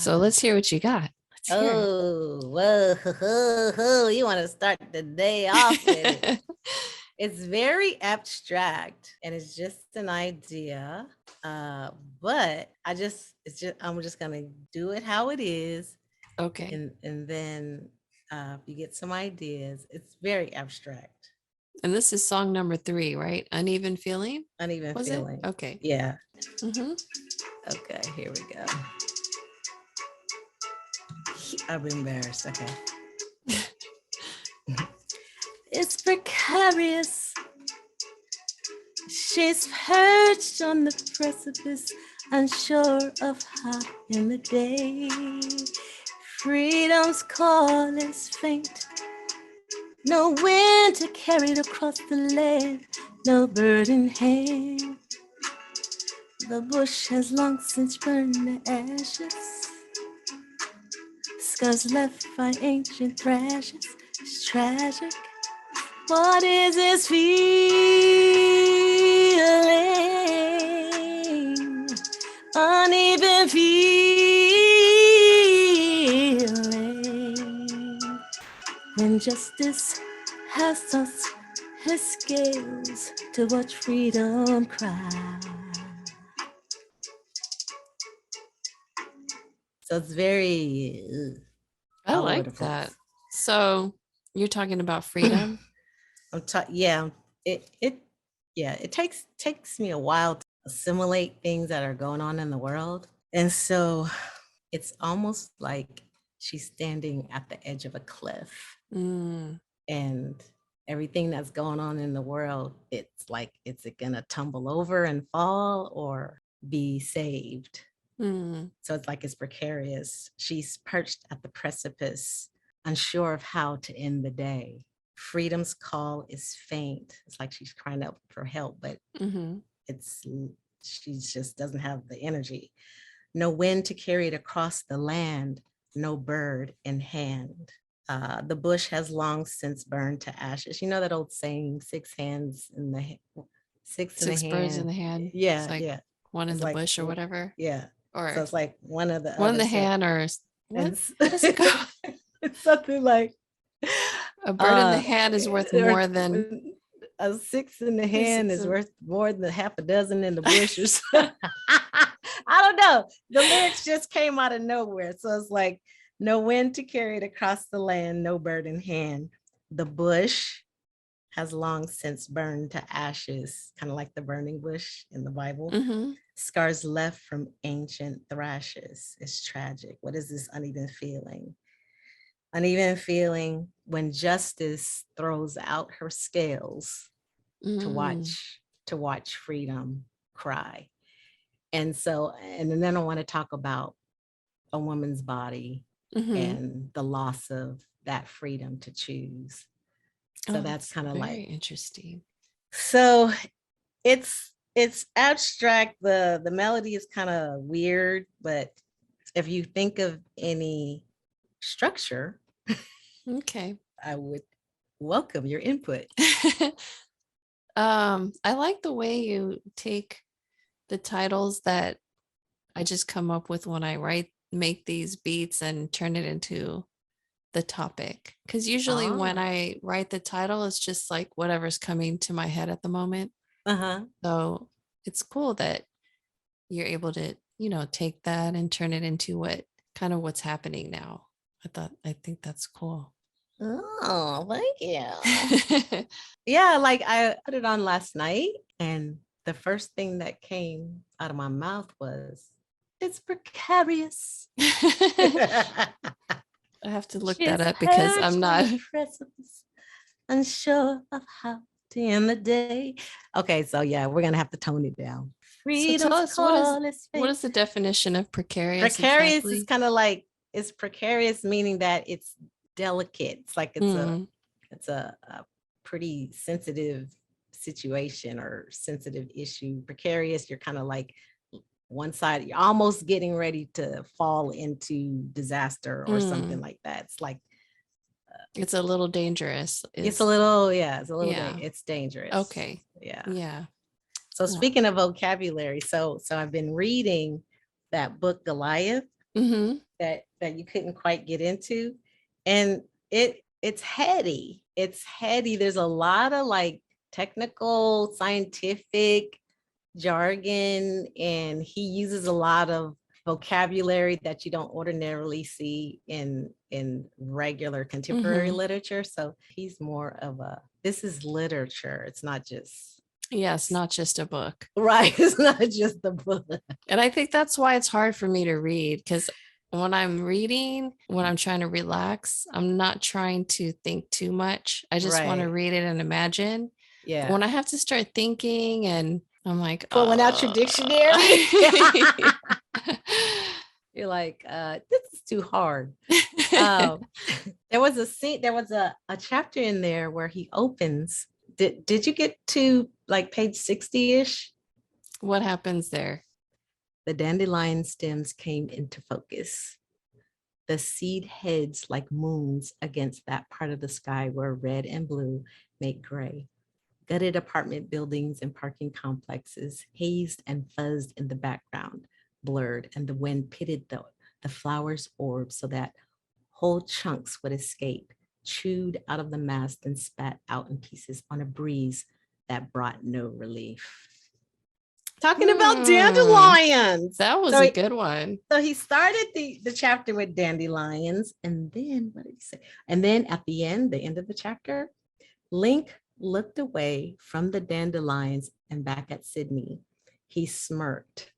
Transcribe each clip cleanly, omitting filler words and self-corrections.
So let's hear what you got. Let's hear it. Oh, whoa, you want to start the day off with it. It's very abstract and it's just an idea. But I'm just gonna do it how it is. Okay. And then if you get some ideas, it's very abstract. And this is song number 3, right? Uneven Feeling? Uneven Was feeling. it? Okay. Yeah. Mm-hmm. Okay, here we go. I'm embarrassed. Okay. It's precarious. She's perched on the precipice, unsure of how in the day. Freedom's call is faint. No wind to carry it across the land, no bird in hand. The bush has long since burned to ashes. Scars left by ancient thrashes. It's tragic. What is this feeling? Uneven feeling. When justice has tossed his scales to watch freedom cry. So it's very I like that. So you're talking about freedom? Yeah. It takes me a while to assimilate things that are going on in the world. And so it's almost like she's standing at the edge of a cliff. And everything that's going on in the world, it's like, is it gonna tumble over and fall or be saved? So it's like it's precarious. She's perched at the precipice, unsure of how to end the day. Freedom's call is faint. It's like she's crying out for help, but she just doesn't have the energy. No wind to carry it across the land, no bird in hand. The bush has long since burned to ashes. You know that old saying, six birds in the hand. Yeah, like yeah. One in the bush or whatever. Yeah. Or so it's like one of the one in the hand, or how does it go? It's something like a bird in the hand is worth more than a six in the hand is worth more than half a dozen in the bush. I don't know. The lyrics just came out of nowhere. So it's like, no wind to carry it across the land, no bird in hand. The bush has long since burned to ashes, kind of like the burning bush in the Bible. Scars left from ancient thrashes. It's tragic. What is this uneven feeling? Uneven feeling when justice throws out her scales to watch freedom cry. And so, and then I want to talk about a woman's body and the loss of that freedom to choose. So that's kind of like interesting. So it's abstract. The melody is kind of weird, but if you think of any structure, okay, I would welcome your input. I like the way you take the titles that I just come up with when I make these beats and turn it into the topic. Because usually when I write the title, it's just like whatever's coming to my head at the moment. So it's cool that you're able to, take that and turn it into what's happening now. I think that's cool. Oh, thank you. Yeah, like I put it on last night and the first thing that came out of my mouth was, it's precarious. I have to look that up because I'm not unsure of how to end the day. Okay, so yeah, we're gonna have to tone it down. So tell us, what is the definition of precarious? Precarious is kind of like, it's precarious meaning that it's delicate. It's like it's a pretty sensitive situation or sensitive issue. Precarious, you're kind of like one side, you're almost getting ready to fall into disaster or something like that. It's like it's a little dangerous. It's a little it's dangerous. Okay. Yeah. So speaking of vocabulary, so I've been reading that book Goliath Mm-hmm. that you couldn't quite get into. And it's heady. It's heady. There's a lot of like technical, scientific jargon, and he uses a lot of vocabulary that you don't ordinarily see in regular contemporary Mm-hmm. literature. So he's more of a, this is literature. It's not just Yeah, it's not just a book. right. It's not just the book. And I think that's why it's hard for me to read, because when I'm reading, when I'm trying to relax, I'm not trying to think too much. I just want to Right. read it and imagine. But when Yeah. I have to start thinking and I'm like, Pulling out your dictionary. You're like, this is too hard. Um, there was a scene, there was a chapter in there where he opens. Did you get to like page 60-ish? What happens there? The dandelion stems came into focus. The seed heads like moons against that part of the sky where red and blue make gray. Gutted apartment buildings and parking complexes, hazed and fuzzed in the background, blurred, and the wind pitted the flowers' orbs so that whole chunks would escape, chewed out of the mast and spat out in pieces on a breeze that brought no relief. Talking about dandelions. That was a good one. So he started the chapter with dandelions, and then what did he say? And then at the end of the chapter, Link looked away from the dandelions and back at Sydney. He smirked.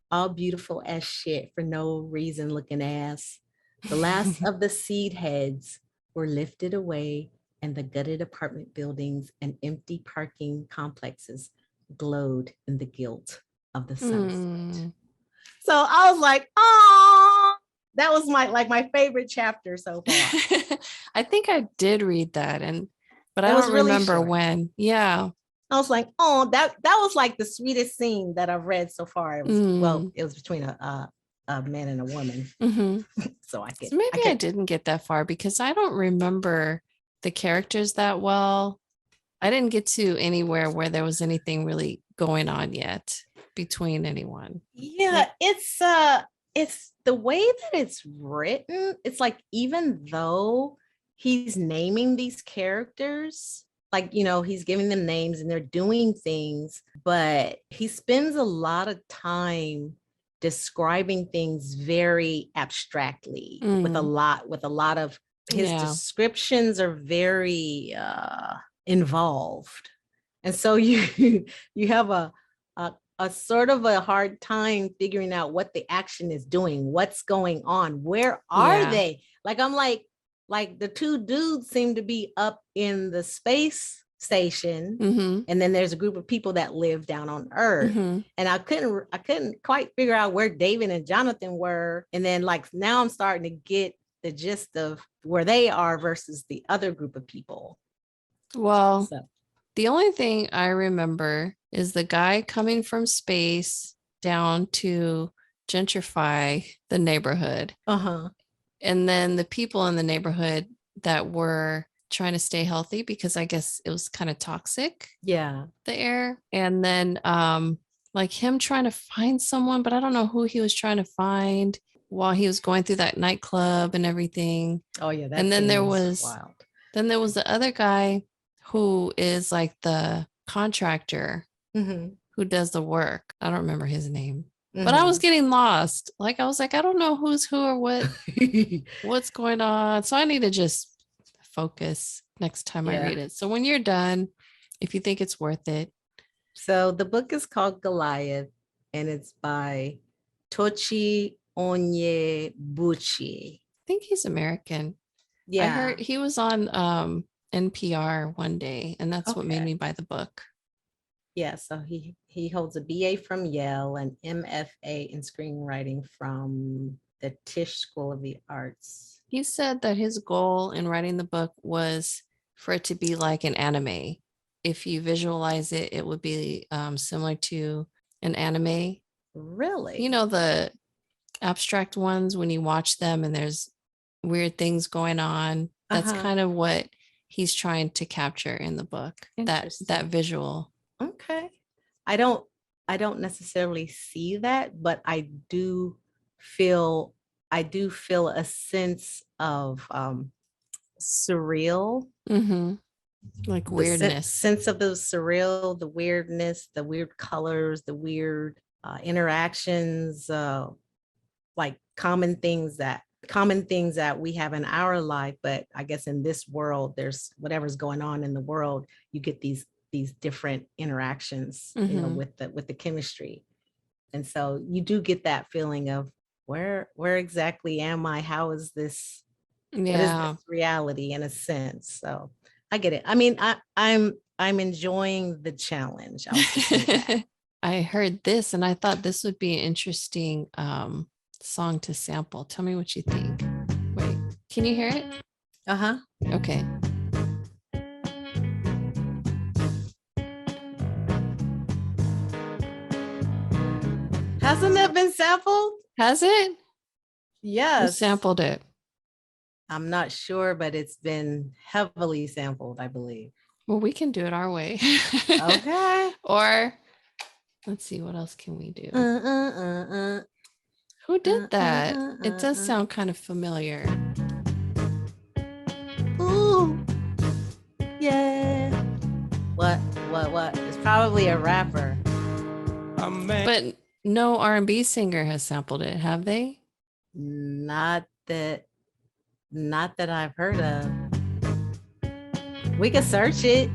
All beautiful as shit for no reason looking ass. The last of the seed heads were lifted away, and the gutted apartment buildings and empty parking complexes glowed in the gilt of the sunset. So I was like, oh, that was my favorite chapter so far. I think I did read that, but I don't really remember when. Yeah. I was like, oh, that was like the sweetest scene that I've read so far. It was well, it was between a man and a woman. So maybe I didn't get that far because I don't remember the characters that well. I didn't get to anywhere where there was anything really going on yet between anyone. Yeah, it's the way that it's written. It's like, even though he's naming these characters, like, you know, he's giving them names and they're doing things, but he spends a lot of time describing things very abstractly with a lot of his descriptions are very involved. And so you have a sort of a hard time figuring out what the action is doing, what's going on, where are they? Like, I'm like the two dudes seem to be up in the space station, and then there's a group of people that live down on Earth, and I couldn't quite figure out where David and Jonathan were, and then like now I'm starting to get the gist of where they are versus the other group of people. Well, the only thing I remember is the guy coming from space down to gentrify the neighborhood. And then the people in the neighborhood that were trying to stay healthy because I guess it was kind of toxic. Yeah. The air. And then like him trying to find someone, but I don't know who he was trying to find while he was going through that nightclub and everything. Oh yeah. And then there was wild. Then there was the other guy who is like the contractor who does the work. I don't remember his name. But I was getting lost. Like I was like, I don't know who's who or what, what's going on. So I need to just focus next time I read it. So when you're done, if you think it's worth it. So the book is called Goliath, and it's by Tochi Onyebuchi. I think he's American. Yeah. I heard he was on NPR one day, and that's what made me buy the book. Yeah, so he holds a BA from Yale and MFA in screenwriting from the Tisch School of the Arts. He said that his goal in writing the book was for it to be like an anime. If you visualize it, it would be similar to an anime. Really? You know, the abstract ones when you watch them and there's weird things going on. That's kind of what he's trying to capture in the book, that visual. Okay. I don't necessarily see that, but I do feel I do feel a sense of surreal, Mm-hmm. Like the weirdness. sense of the surreal, the weirdness, the weird colors, the weird interactions, like common things that we have in our life, but I guess in this world, there's whatever's going on in the world, you get these different interactions, Mm-hmm. with the chemistry. And so you do get that feeling of where exactly am I? How is this? What is Yeah. this reality in a sense? So I get it. I mean, I'm enjoying the challenge. I'll just say that. I heard this and I thought this would be an interesting song to sample. Tell me what you think. Wait, can you hear it? Uh-huh. Okay. Hasn't that been sampled? Has it? Who Yes. sampled it? I'm not sure, but it's been heavily sampled, I believe. Well, we can do it our way. Okay. Or let's see, what else can we do? Who did that? It does sound kind of familiar. Ooh. Yeah. What? It's probably a rapper. But no R&B singer has sampled it, have they? Not that I've heard of. We could search it.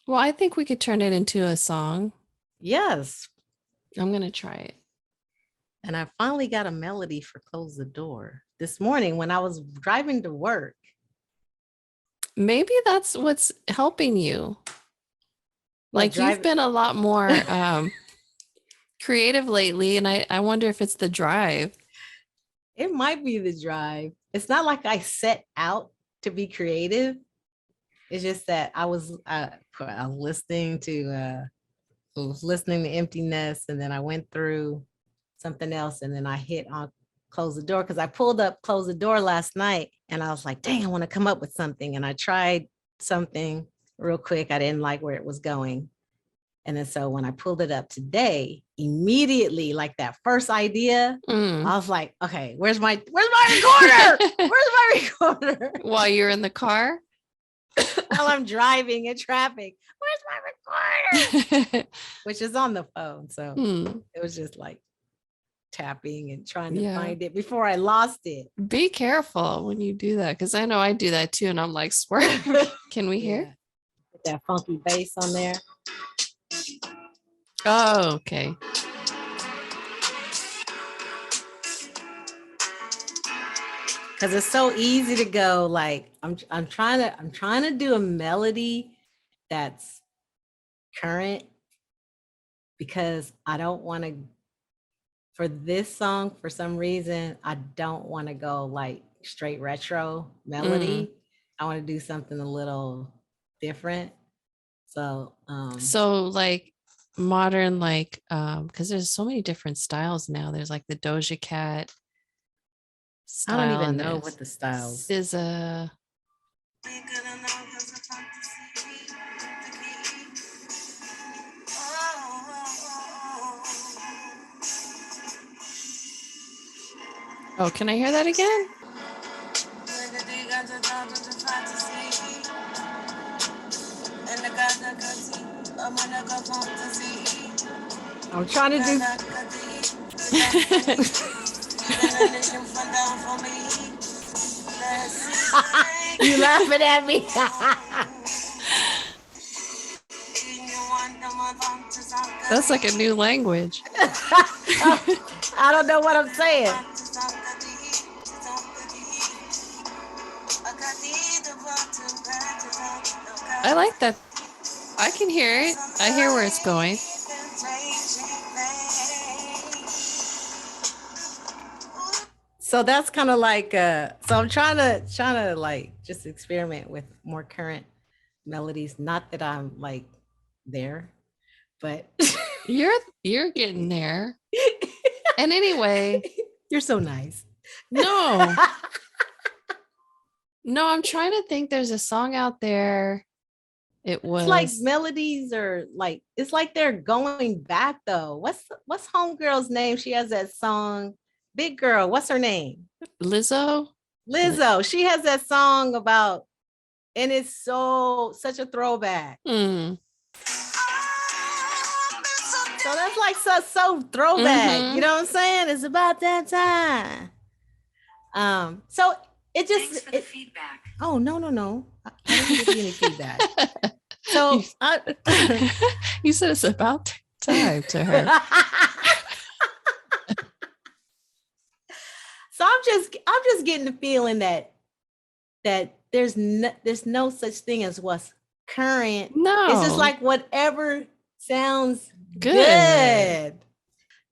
Well, I think we could turn it into a song. Yes. I'm going to try it. And I finally got a melody for Close the Door this morning when I was driving to work. Maybe that's what's helping you. Like you've been a lot more creative lately, and I wonder if it's the drive. It might be the drive. It's not like I set out to be creative. It's just that I was listening to Empty Nest, and then I went through something else, and then I hit on Close the Door because I pulled up Close the Door last night, and I was like, dang, I want to come up with something. And I tried something real quick. I didn't like where it was going. And then so when I pulled it up today, immediately, like that first idea, I was like, okay, where's my recorder? Where's my recorder? While you're in the car? While I'm driving in traffic, where's my recorder? Which is on the phone. So it was just like tapping and trying to find it before I lost it. Be careful when you do that, because I know I do that too. And I'm like, swear. Can we hear? Put that funky bass on there. Oh, okay. Because it's so easy to go like I'm trying to do a melody that's current, because I don't want to, for this song, for some reason, I don't want to go like straight retro melody. I want to do something a little different. So like modern, like because there's so many different styles now. There's like the Doja Cat style. I don't even know what the styles is. Oh, can I hear that again? I'm trying to do. You laughing at me? That's like a new language. I don't know what I'm saying. I like that. I can hear it. I hear where it's going. So that's kind of like so I'm trying to like just experiment with more current melodies. Not that I'm like there, but you're getting there. And anyway, you're so nice. No, I'm trying to think. There's a song out there. It was like melodies are like, it's like they're going back though. What's Homegirl's name? She has that song big girl. What's her name? Lizzo. Lizzo. She has that song about, and it's such a throwback. Mm. So that's like so throwback. You know what I'm saying? It's about that time. So it just Thanks for the feedback. Oh no. I didn't give you any feedback. So you said it's about time to her. So I'm just getting the feeling that there's no such thing as what's current. No, it's just like whatever sounds good.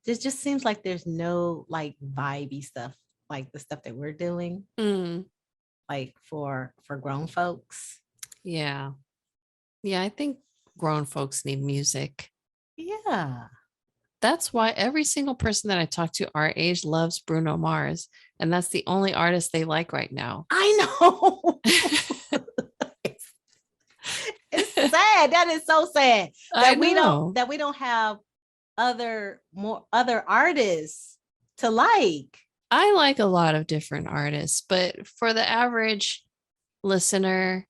It just seems like there's no like vibey stuff like the stuff that we're doing, like for grown folks. Yeah, I think grown folks need music. Yeah. That's why every single person that I talk to our age loves Bruno Mars. And that's the only artist they like right now. I know. It's sad. That is so sad that we don't have other artists to like. I like a lot of different artists, but for the average listener,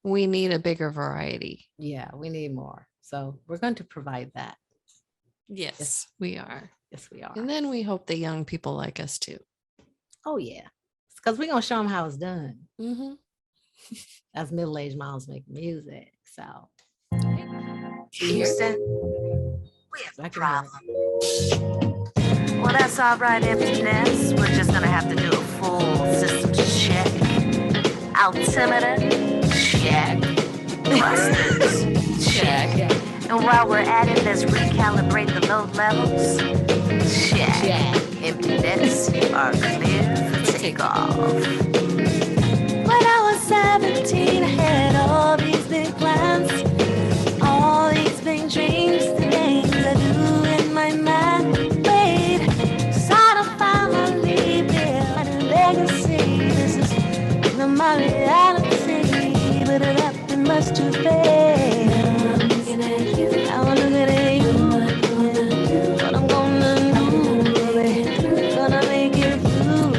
we need a bigger variety. Yeah, we need more. So we're going to provide that. Yes, we are. Yes, we are. And then we hope the young people like us too. Oh, yeah. Because we're going to show them how it's done. As middle-aged moms make music. So, Houston, we have a problem. Well, that's all right, emptiness. We're just going to have to do a full system check. Altimeter, check. Clusters, check. And while we're at it, let's recalibrate the load levels. Check. Emptiness are clear for takeoff. When I was 17, I had all these big plans, all these big dreams, the things I do in my mind. Wait, start a family, build a legacy. This is my reality, but it happened much too fast. I'm looking at you. What I'm gonna do, gonna make it through.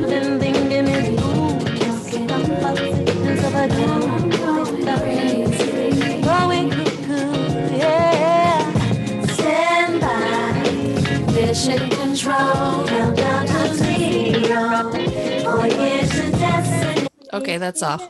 Been thinking it through. Stop about sickness of a going cuckoo, yeah. Stand by, mission control, countdown to 0. 4 years to destiny. Okay, that's off.